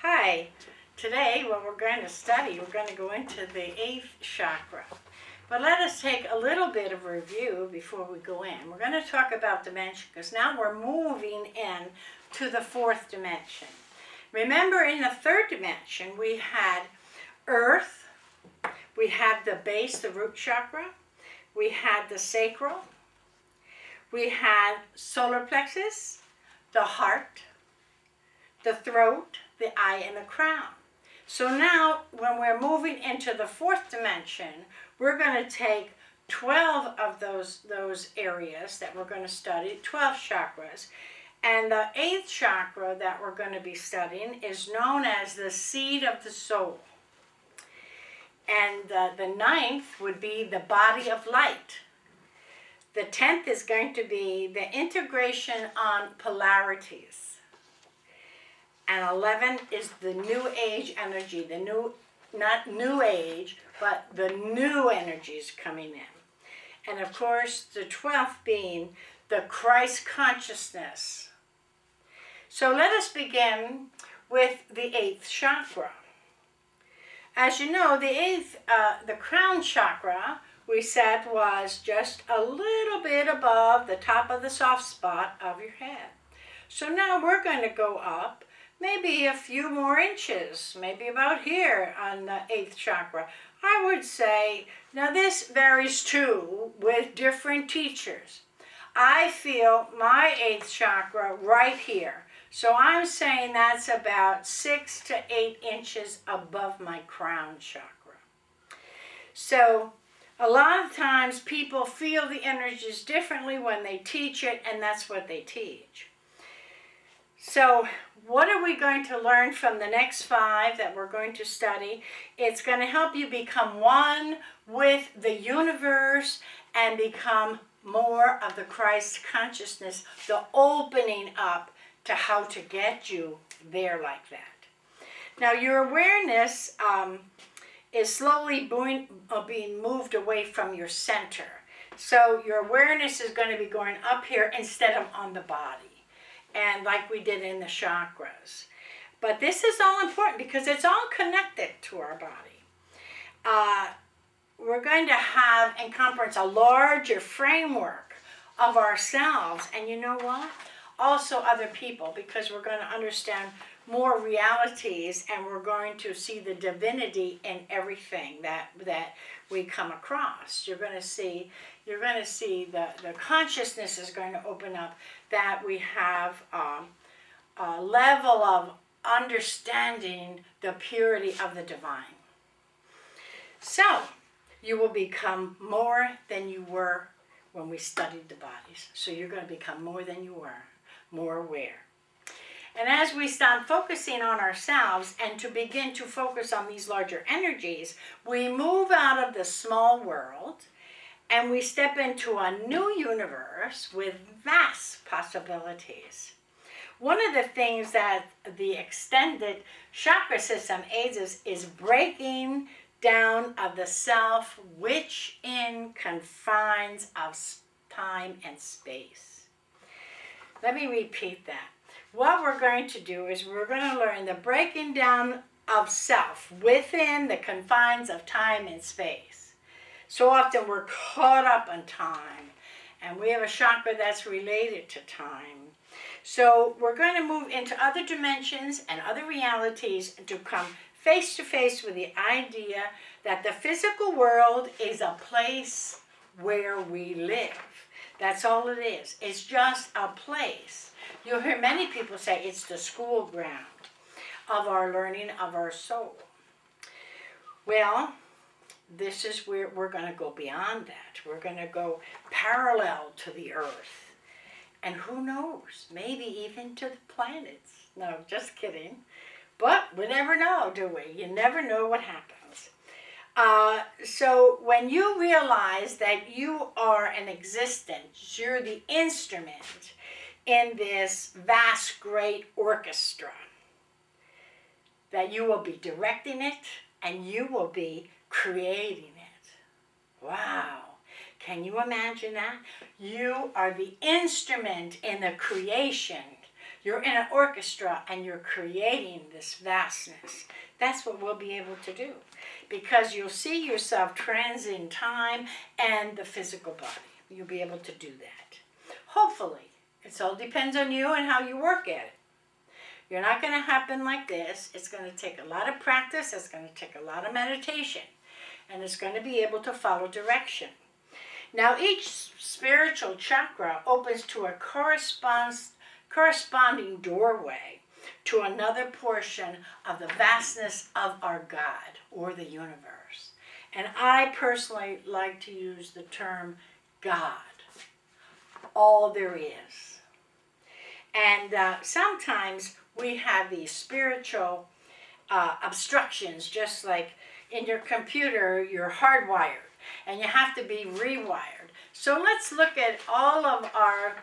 Hi, today what we're going to study, we're going to go into the 8th chakra. But let us take a little bit of review before we go in. We're going to talk about dimension because now we're moving in to the 4th dimension. Remember, in the 3rd dimension we had earth, we had the base, the root chakra, we had the sacral, we had solar plexus, the heart, the throat, the eye, and the crown. So now when we're moving into the 4th dimension, we're going to take 12 of those areas that we're going to study, 12 chakras. And the 8th chakra that we're going to be studying is known as the seed of the soul. And the 9th would be the body of light. The 10th is going to be the integration on polarities. And 11 is the new age energy, not new age, but the new energies coming in. And of course, the 12th being the Christ consciousness. So let us begin with the 8th chakra. As you know, the crown chakra, we said, was just a little bit above the top of the soft spot of your head. So now we're going to go up maybe a few more inches, maybe about here on the 8th chakra. I would say, now this varies too with different teachers. I feel my 8th chakra right here. So I'm saying that's about 6 to 8 inches above my crown chakra. So a lot of times people feel the energies differently when they teach it, and that's what they teach. So what are we going to learn from the next 5 that we're going to study? It's going to help you become one with the universe and become more of the Christ consciousness, the opening up to how to get you there like that. Now your awareness is slowly being moved away from your center. So your awareness is going to be going up here instead of on the body. And like we did in the chakras. But this is all important because it's all connected to our body. We're going to have in conference a larger framework of ourselves, and you know what? Also other people, because we're going to understand more realities, and we're going to see the divinity in everything that we come across. You're going to see the consciousness is going to open up, that we have a level of understanding the purity of the divine. So you will become more than you were when we studied the bodies. So you're going to become more than you were, more aware. And as we stop focusing on ourselves and to begin to focus on these larger energies, we move out of the small world and we step into a new universe with vast possibilities. One of the things that the extended chakra system aids us is breaking down of the self, which in confines of time and space. Let me repeat that. What we're going to do is we're going to learn the breaking down of self within the confines of time and space. So often we're caught up in time, and we have a chakra that's related to time. So we're going to move into other dimensions and other realities to come face to face with the idea that the physical world is a place where we live. That's all it is. It's just a place. You'll hear many people say it's the school ground of our learning of our soul. Well, this is where we're going to go beyond that. We're going to go parallel to the earth. And who knows, maybe even to the planets. No, just kidding. But we never know, do we? You never know what happens. So when you realize that you are an existence, you're the instrument in this vast, great orchestra, that you will be directing it and you will be creating it. Wow. Can you imagine that? You are the instrument in the creation. You're in an orchestra and you're creating this vastness. That's what we'll be able to do, because you'll see yourself transcend time and the physical body. You'll be able to do that. Hopefully. It all depends on you and how you work at it. You're not going to happen like this. It's going to take a lot of practice. It's going to take a lot of meditation. And it's going to be able to follow direction. Now, each spiritual chakra opens to a corresponding doorway to another portion of the vastness of our God or the universe. And I personally like to use the term God, all there is. And sometimes we have these spiritual obstructions, just like in your computer, you're hardwired and you have to be rewired. So let's look at all of our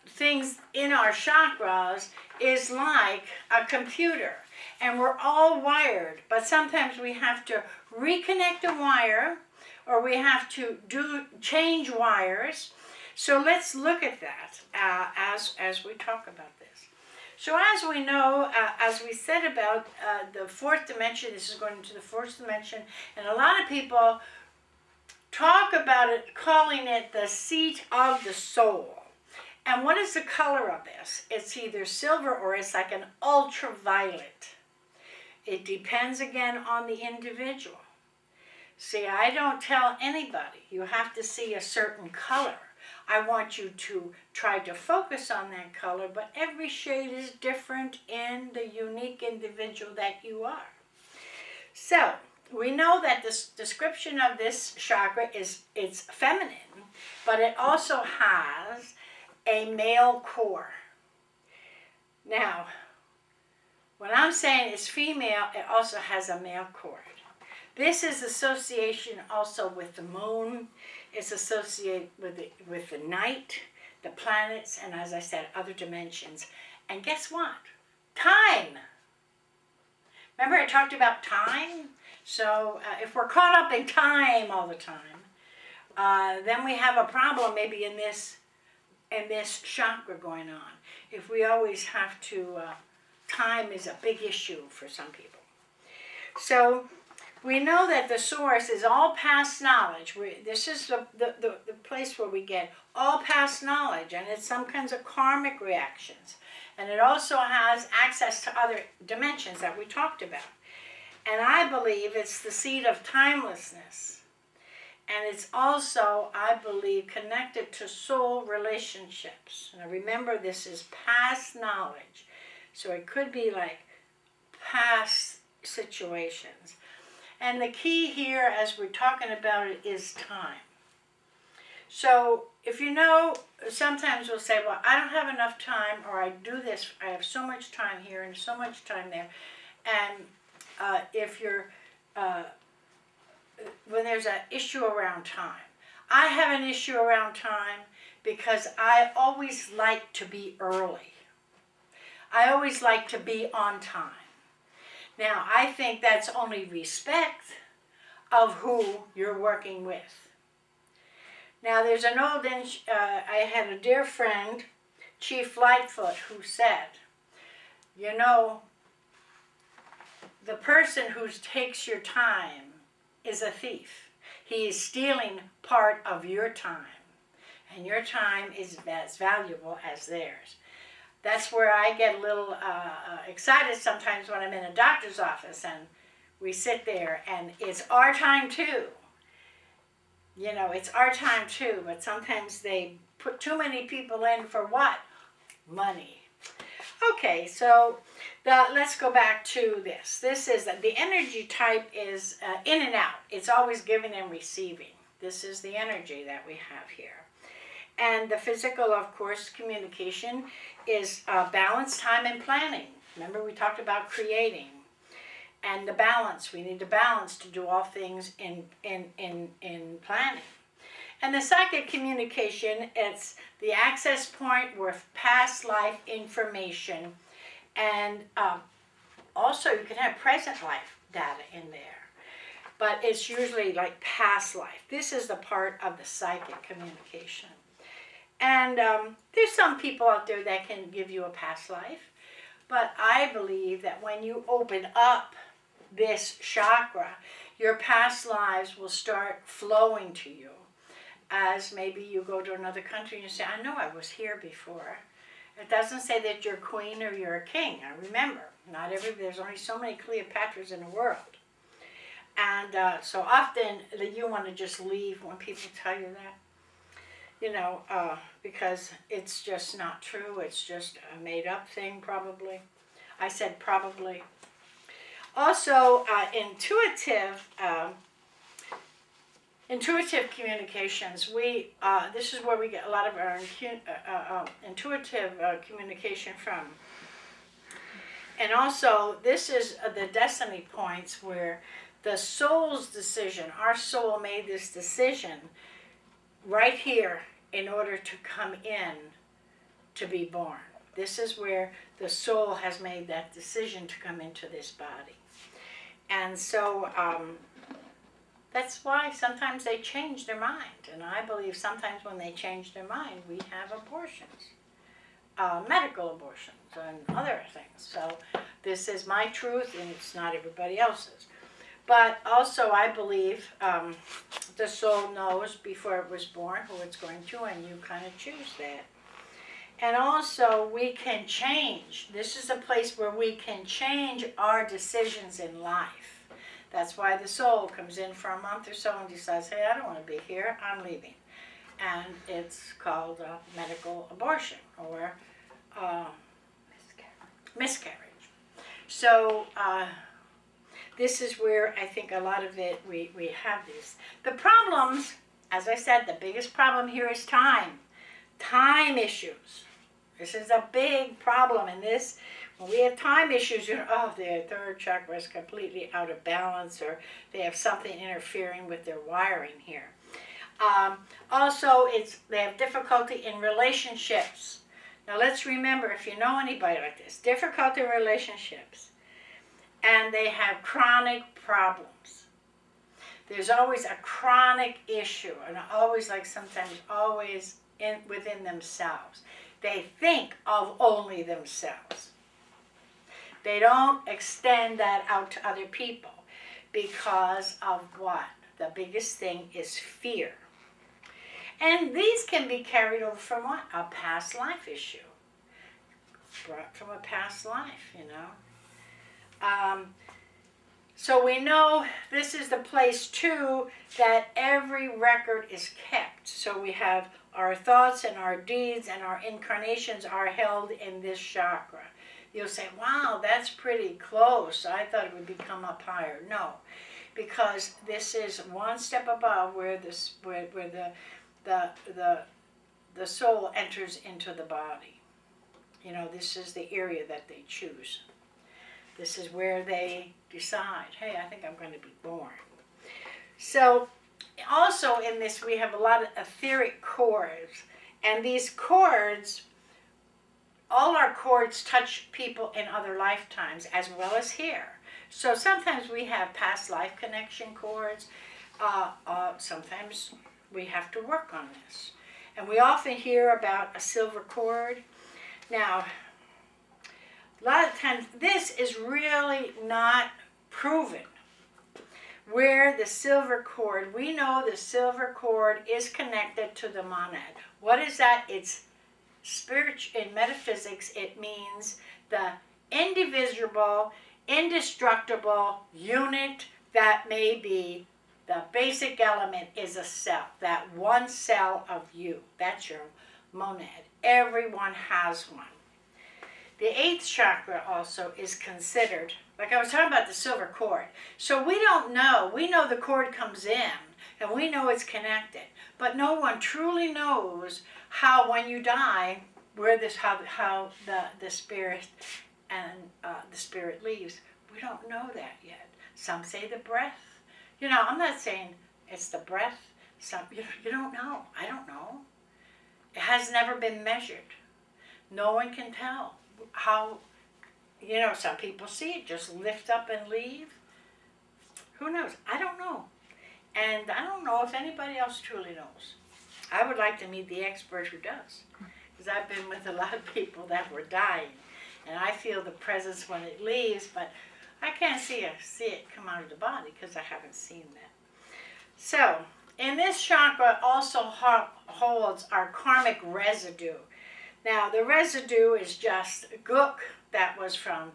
things in our chakras is like a computer, and we're all wired, but sometimes we have to reconnect a wire, or we have to change wires. So let's look at that as we talk about this. So as we know, as we said about the fourth dimension, this is going into the fourth dimension, and a lot of people talk about it, calling it the seat of the soul. And what is the color of this? It's either silver or it's like an ultraviolet. It depends again on the individual. See, I don't tell anybody you have to see a certain color. I want you to try to focus on that color, but every shade is different in the unique individual that you are. So, we know that this description of this chakra it's feminine, but it also has a male core. Now, when I'm saying it's female, it also has a male core. This is association also with the moon. It's associated with the night, the planets, and as I said, other dimensions. And guess what? Time. Remember I talked about time? So if we're caught up in time all the time, then we have a problem maybe in this chakra going on. If we always have to, time is a big issue for some people. So we know that the source is all past knowledge. This is the place where we get all past knowledge, and it's some kinds of karmic reactions. And it also has access to other dimensions that we talked about. And I believe it's the seat of timelessness. And it's also, I believe, connected to soul relationships. Now remember, this is past knowledge. So it could be like past situations. And the key here, as we're talking about it, is time. So if you know, sometimes we'll say, well, I don't have enough time, or I do this, I have so much time here and so much time there. And if you're, when there's an issue around time, I have an issue around time because I always like to be early. I always like to be on time. Now, I think that's only respect of who you're working with. Now, there's an old, I had a dear friend, Chief Lightfoot, who said, you know, the person who takes your time is a thief. He is stealing part of your time, and your time is as valuable as theirs. That's where I get a little excited sometimes when I'm in a doctor's office and we sit there and it's our time too. You know, it's our time too, but sometimes they put too many people in for what? Money. Okay, so let's go back to this. This is the energy type is in and out. It's always giving and receiving. This is the energy that we have here. And the physical, of course, communication is balance, time, and planning. Remember, we talked about creating. And the balance, we need to balance to do all things in planning. And the psychic communication, it's the access point with past life information. And also you can have present life data in there. But it's usually like past life. This is the part of the psychic communication. And there's some people out there that can give you a past life. But I believe that when you open up this chakra, your past lives will start flowing to you. As maybe you go to another country and you say, I know I was here before. It doesn't say that you're a queen or you're a king. I remember, there's only so many Cleopatras in the world. And so often you want to just leave when people tell you that. Because it's just not true. It's just a made-up thing, probably. I said probably. Also, intuitive communications. This is where we get a lot of our intuitive communication from. And also, this is the destiny points where the soul's decision, our soul made this decision right here in order to come in to be born. This is where the soul has made that decision to come into this body. And so that's why sometimes they change their mind. And I believe sometimes when they change their mind, we have abortions, medical abortions and other things. So this is my truth and it's not everybody else's. But also I believe the soul knows before it was born who it's going to, and you kind of choose that. And also we can change. This is a place where we can change our decisions in life. That's why the soul comes in for a month or so and decides, hey, I don't want to be here, I'm leaving. And it's called medical abortion or miscarriage. So this is where I think a lot of it, we have these. The problems, as I said, the biggest problem here is time. Time issues. This is a big problem in this. When we have time issues, their third chakra is completely out of balance, or they have something interfering with their wiring here. Also, they have difficulty in relationships. Now let's remember, if you know anybody like this, difficulty in relationships, and they have chronic problems. There's always a chronic issue, and always within themselves. They think of only themselves. They don't extend that out to other people because of what? The biggest thing is fear. And these can be carried over from what? A past life issue. Brought from a past life, So we know this is the place too that every record is kept. So we have our thoughts and our deeds and our incarnations are held in this chakra. You'll say, wow, that's pretty close. I thought it would become up higher. No, because this is one step above where the soul enters into the body. This is the area that they choose. This is where they decide, hey, I think I'm going to be born. So also in this, we have a lot of etheric cords. And these cords, all our cords touch people in other lifetimes as well as here. So sometimes we have past life connection cords. Sometimes we have to work on this. And we often hear about a silver cord. Now, a lot of times, this is really not proven. Where the silver cord, we know the silver cord is connected to the monad. What is that? It's spiritual. In metaphysics, it means the indivisible, indestructible unit that may be the basic element is a cell. That one cell of you. That's your monad. Everyone has one. The 8th chakra also is considered, like I was talking about the silver cord. So we don't know. We know the cord comes in and we know it's connected. But no one truly knows how when you die, how the spirit and the spirit leaves. We don't know that yet. Some say the breath. I'm not saying it's the breath. You don't know. I don't know. It has never been measured. No one can tell how, some people see it just lift up and leave. Who knows? I don't know. And I don't know if anybody else truly knows. I would like to meet the expert who does, because I've been with a lot of people that were dying, and I feel the presence when it leaves, but I can't see it come out of the body because I haven't seen that. So, in this chakra also holds our karmic residue. Now, the residue is just gook that was from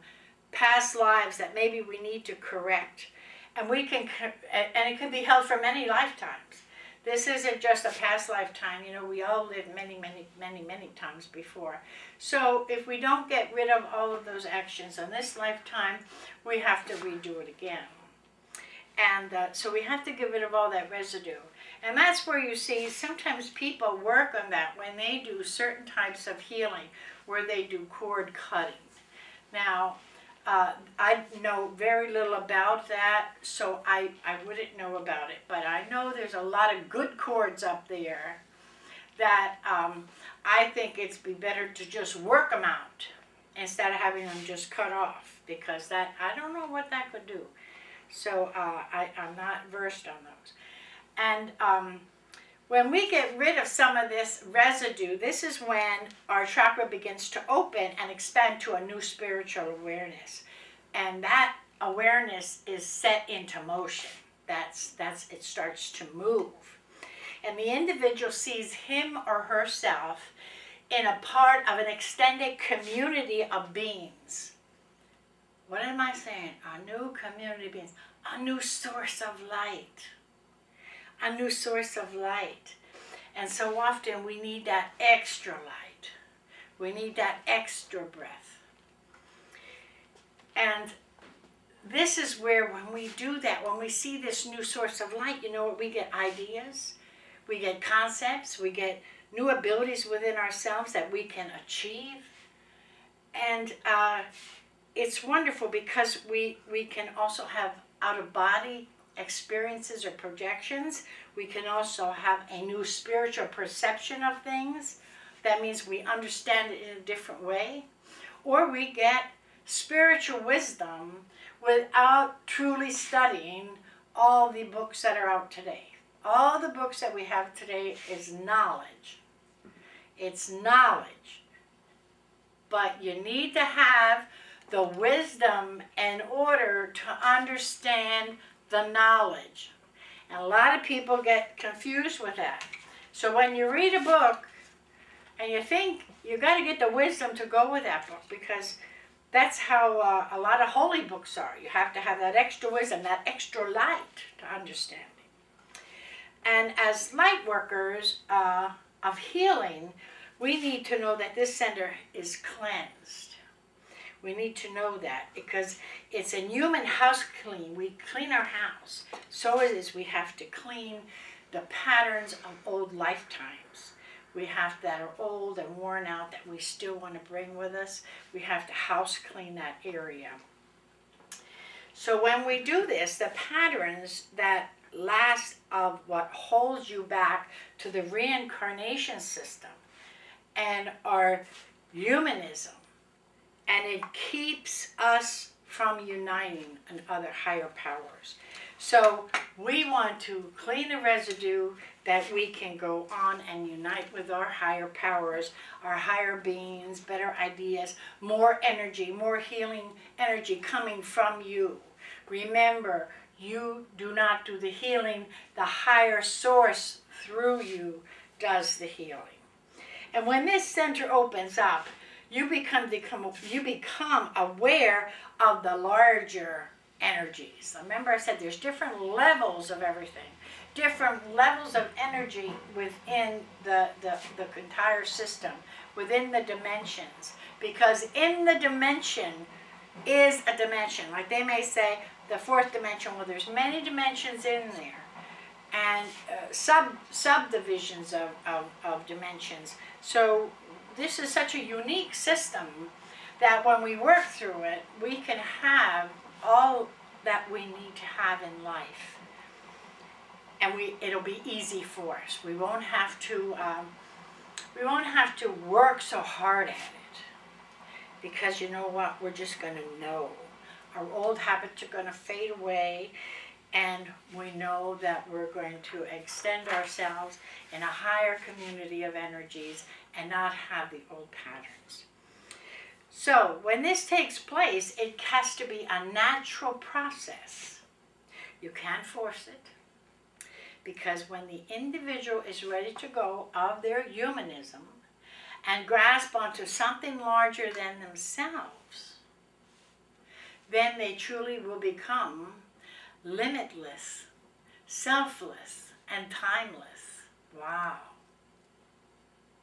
past lives that maybe we need to correct. And it can be held for many lifetimes. This isn't just a past lifetime. You know, we all lived many, many, many, many times before. So if we don't get rid of all of those actions in this lifetime, we have to redo it again. And so we have to get rid of all that residue. And that's where you see sometimes people work on that when they do certain types of healing, where they do cord cutting. Now, I know very little about that, so I wouldn't know about it. But I know there's a lot of good cords up there that I think it's be better to just work them out instead of having them just cut off, because that, I don't know what that could do. So I'm not versed on those. And when we get rid of some of this residue, this is when our chakra begins to open and expand to a new spiritual awareness. And that awareness is set into motion. It starts to move. And the individual sees him or herself in a part of an extended community of beings. What am I saying? A new community of beings. A new source of light. A new source of light. And so often we need that extra light. We need that extra breath. And this is where when we do that, when we see this new source of light, you know what? We get ideas, we get concepts, we get new abilities within ourselves that we can achieve. And it's wonderful because we can also have out-of-body experiences or projections. We can also have a new spiritual perception of things. That means we understand it in a different way. Or we get spiritual wisdom without truly studying all the books that are out today. All the books that we have today is knowledge. It's knowledge. But you need to have the wisdom in order to understand the knowledge. And a lot of people get confused with that. So when you read a book and you think you got to get the wisdom to go with that book, because that's how a lot of holy books are. You have to have that extra wisdom, that extra light to understand it. And as light workers of healing, we need to know that this center is cleansed. We need to know that because it's a human house clean. We clean our house. So it is we have to clean the patterns of old lifetimes. We have that are old and worn out that we still want to bring with us. We have to house clean that area. So when we do this, the patterns that last of what holds you back to the reincarnation system and our humanism, and it keeps us from uniting in other higher powers. So we want to clean the residue that we can go on and unite with our higher powers, our higher beings, better ideas, more energy, more healing energy coming from you. Remember, you do not do the healing. The higher source through you does the healing. And when this center opens up, you become aware of the larger energies. Remember I said there's different levels of everything, different levels of energy within the entire system, within the dimensions. Because in the dimension is a dimension. Like they may say the fourth dimension, well there's many dimensions in there. And subdivisions of dimensions. So this is such a unique system that when we work through it, we can have all that we need to have in life. And it'll be easy for us. We won't have to work so hard at it. Because you know what? We're just going to know. Our old habits are going to fade away. And we know that we're going to extend ourselves in a higher community of energies and not have the old patterns. So when this takes place, it has to be a natural process. You can't force it, because when the individual is ready to go of their humanism and grasp onto something larger than themselves, then they truly will become limitless, selfless, and timeless. Wow.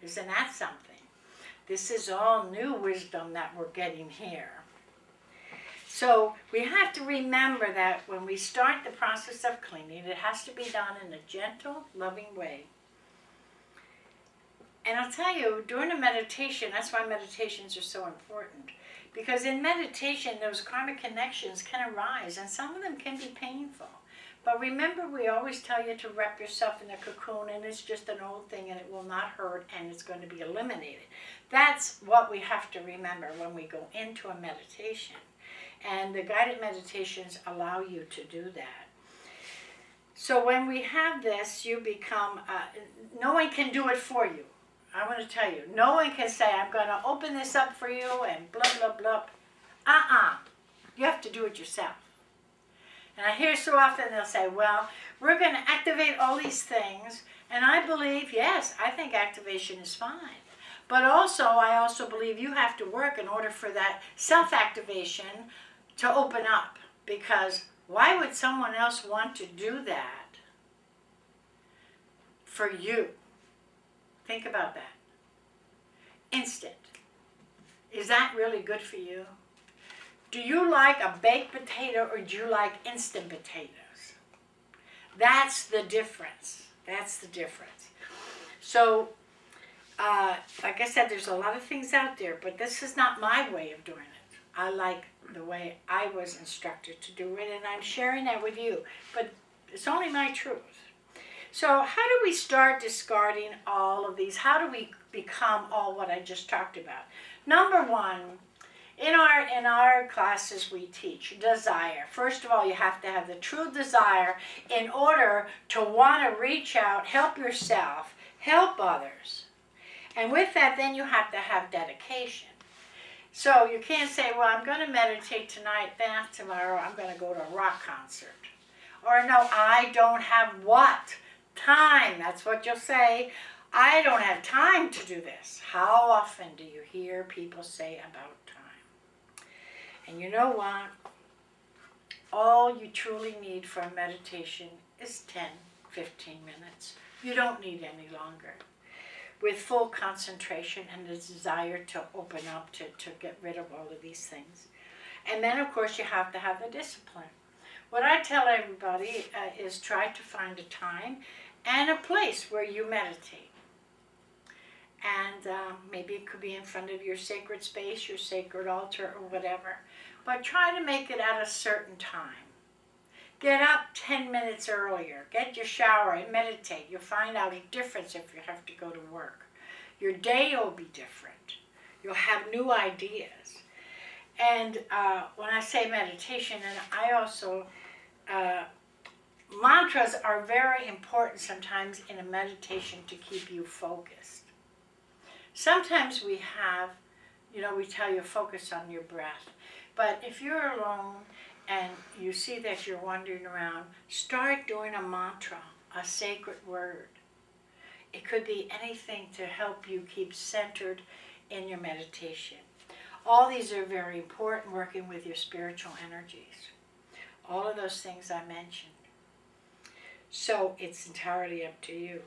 Isn't that something? This is all new wisdom that we're getting here. So we have to remember that when we start the process of cleaning, it has to be done in a gentle, loving way. And I'll tell you, during a meditation, that's why meditations are so important. Because in meditation, those karmic connections can arise, and some of them can be painful. But remember, we always tell you to wrap yourself in a cocoon, and it's just an old thing, and it will not hurt, and it's going to be eliminated. That's what we have to remember when we go into a meditation. And the guided meditations allow you to do that. So when we have this, you become, no one can do it for you. I want to tell you, no one can say, I'm going to open this up for you and blah, blah, blah. You have to do it yourself. And I hear so often they'll say, well, we're going to activate all these things. And I believe, yes, I think activation is fine. But I also believe you have to work in order for that self-activation to open up. Because why would someone else want to do that for you? Think about that. Instant. Is that really good for you? Do you like a baked potato or do you like instant potatoes? That's the difference. That's the difference. So, like I said, there's a lot of things out there, but this is not my way of doing it. I like the way I was instructed to do it, and I'm sharing that with you. But it's only my truth. So how do we start discarding all of these? How do we become all what I just talked about? Number one, in our classes we teach desire. First of all, you have to have the true desire in order to want to reach out, help yourself, help others. And with that, then you have to have dedication. So you can't say, well, I'm going to meditate tonight, then tomorrow I'm going to go to a rock concert. Or no, I don't have what? Time. That's what you'll say. I don't have time to do this. How often do you hear people say about time? And you know what? All you truly need for a meditation is 10, 15 minutes. You don't need any longer. With full concentration and the desire to open up, to get rid of all of these things. And then, of course, you have to have the discipline. What I tell everybody is try to find a time and a place where you meditate. And maybe it could be in front of your sacred space, your sacred altar, or whatever. But try to make it at a certain time. Get up 10 minutes earlier. Get your shower and meditate. You'll find out a difference if you have to go to work. Your day will be different. You'll have new ideas. And when I say meditation, and I also... mantras are very important sometimes in a meditation to keep you focused. Sometimes we have, we tell you focus on your breath. But if you're alone and you see that you're wandering around, start doing a mantra, a sacred word. It could be anything to help you keep centered in your meditation. All these are very important, working with your spiritual energies. All of those things I mentioned. So it's entirely up to you.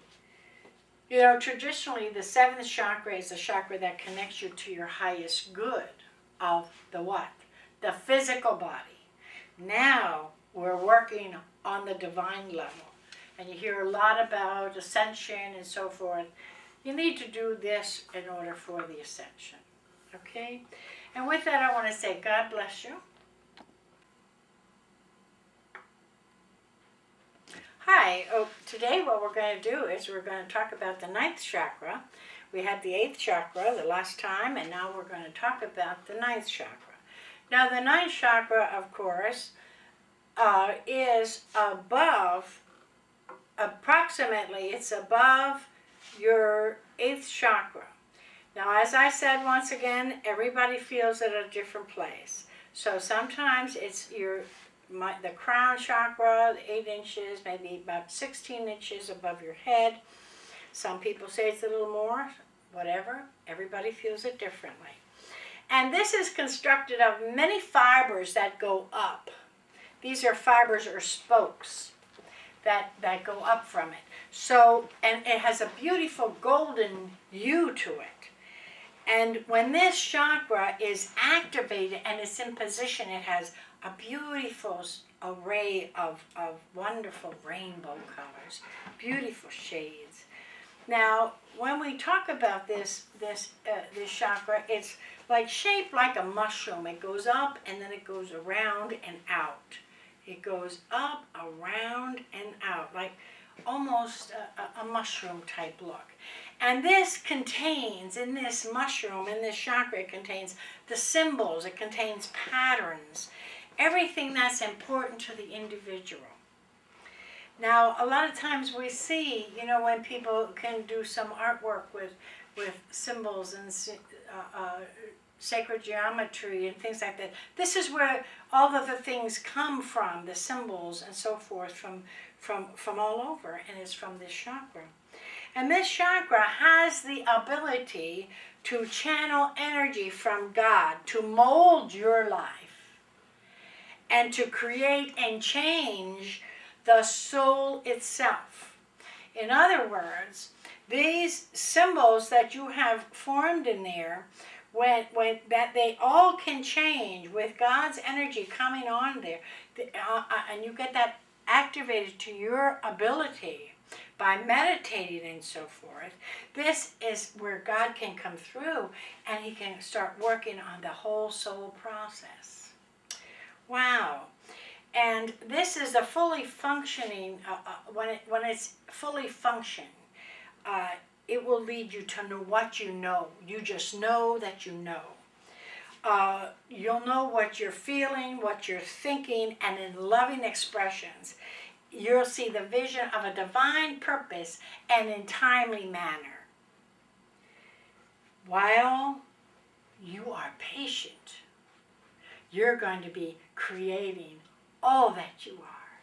Traditionally, the seventh chakra is a chakra that connects you to your highest good of the what? The physical body. Now we're working on the divine level. And you hear a lot about ascension and so forth. You need to do this in order for the ascension. Okay? And with that, I want to say God bless you. Hi, today what we're going to do is we're going to talk about the ninth chakra. We had the eighth chakra the last time, and now we're going to talk about the ninth chakra. Now the ninth chakra, of course, is above, approximately, it's above your 8th chakra. Now, as I said once again, everybody feels it at a different place. So sometimes it's the crown chakra, 8 inches, maybe about 16 inches above your head. Some people say it's a little more, whatever. Everybody feels it differently. And this is constructed of many fibers that go up. These are fibers or spokes that go up from it. So, and it has a beautiful golden hue to it. And when this chakra is activated and it's in position, it has a beautiful array of wonderful rainbow colors, beautiful shades. Now, when we talk about this chakra, it's like shaped like a mushroom. It goes up and then it goes around and out. It goes up, around, and out, like almost a mushroom type look. And this contains, in this mushroom, in this chakra, it contains the symbols, it contains patterns, everything that's important to the individual. Now, a lot of times we see, when people can do some artwork with symbols and sacred geometry and things like that. This is where all of the things come from, the symbols and so forth, from all over, and it's from this chakra. And this chakra has the ability to channel energy from God, to mold your life, and to create and change the soul itself. In other words, these symbols that you have formed in there, when that they all can change with God's energy coming on there, and you get that activated to your ability by meditating and so forth. This is where God can come through and he can start working on the whole soul process. Wow. And this is a fully functioning, when it's fully functioned, it will lead you to know what you know. You just know that you know. You'll know what you're feeling, what you're thinking, and in loving expressions, you'll see the vision of a divine purpose and in timely manner. While you are patient, you're going to be creating all that you are.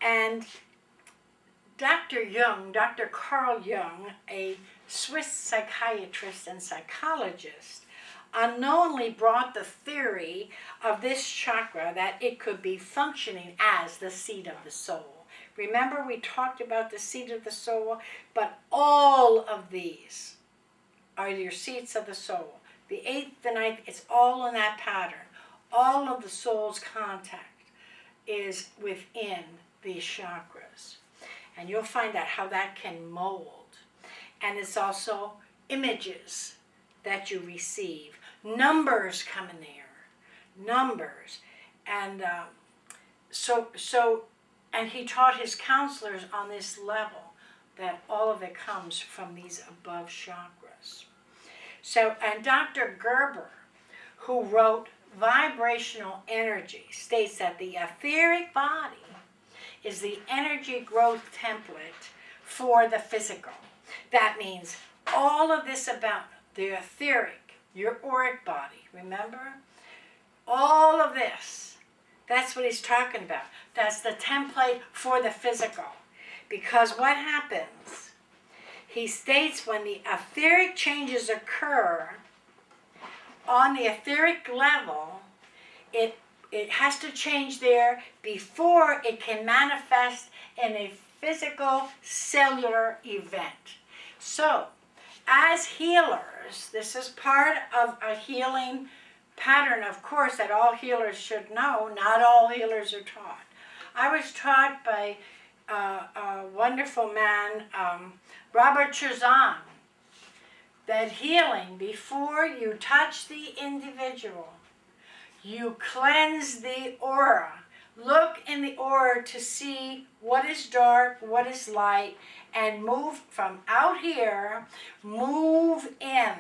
And Dr. Carl Jung, a Swiss psychiatrist and psychologist, unknowingly brought the theory of this chakra that it could be functioning as the seat of the soul. Remember, we talked about the seat of the soul, but all of these are your seats of the soul. The 8th, the 9th, it's all in that pattern. All of the soul's contact is within these chakras. And you'll find out how that can mold. And it's also images that you receive. Numbers come in there. Numbers. And and he taught his counselors on this level that all of it comes from these above chakras. So, and Dr. Gerber, who wrote Vibrational Energy, states that the etheric body is the energy growth template for the physical. That means all of this about the etheric, your auric body, remember? All of this, that's what he's talking about. That's the template for the physical. Because what happens? He states when the etheric changes occur on the etheric level, it has to change there before it can manifest in a physical cellular event. So, as healers, this is part of a healing pattern, of course, that all healers should know. Not all healers are taught. I was taught by a wonderful man, Robert Chazan, that healing, before you touch the individual, you cleanse the aura. Look in the aura to see what is dark, what is light, and move from out here, move in.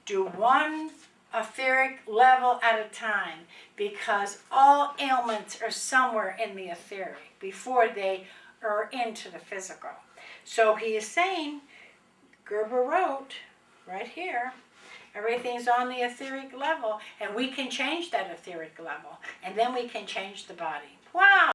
Do one etheric level at a time, because all ailments are somewhere in the etheric before they are into the physical. So he is saying, Gerber wrote right here, everything's on the etheric level, and we can change that etheric level, and then we can change the body. Wow!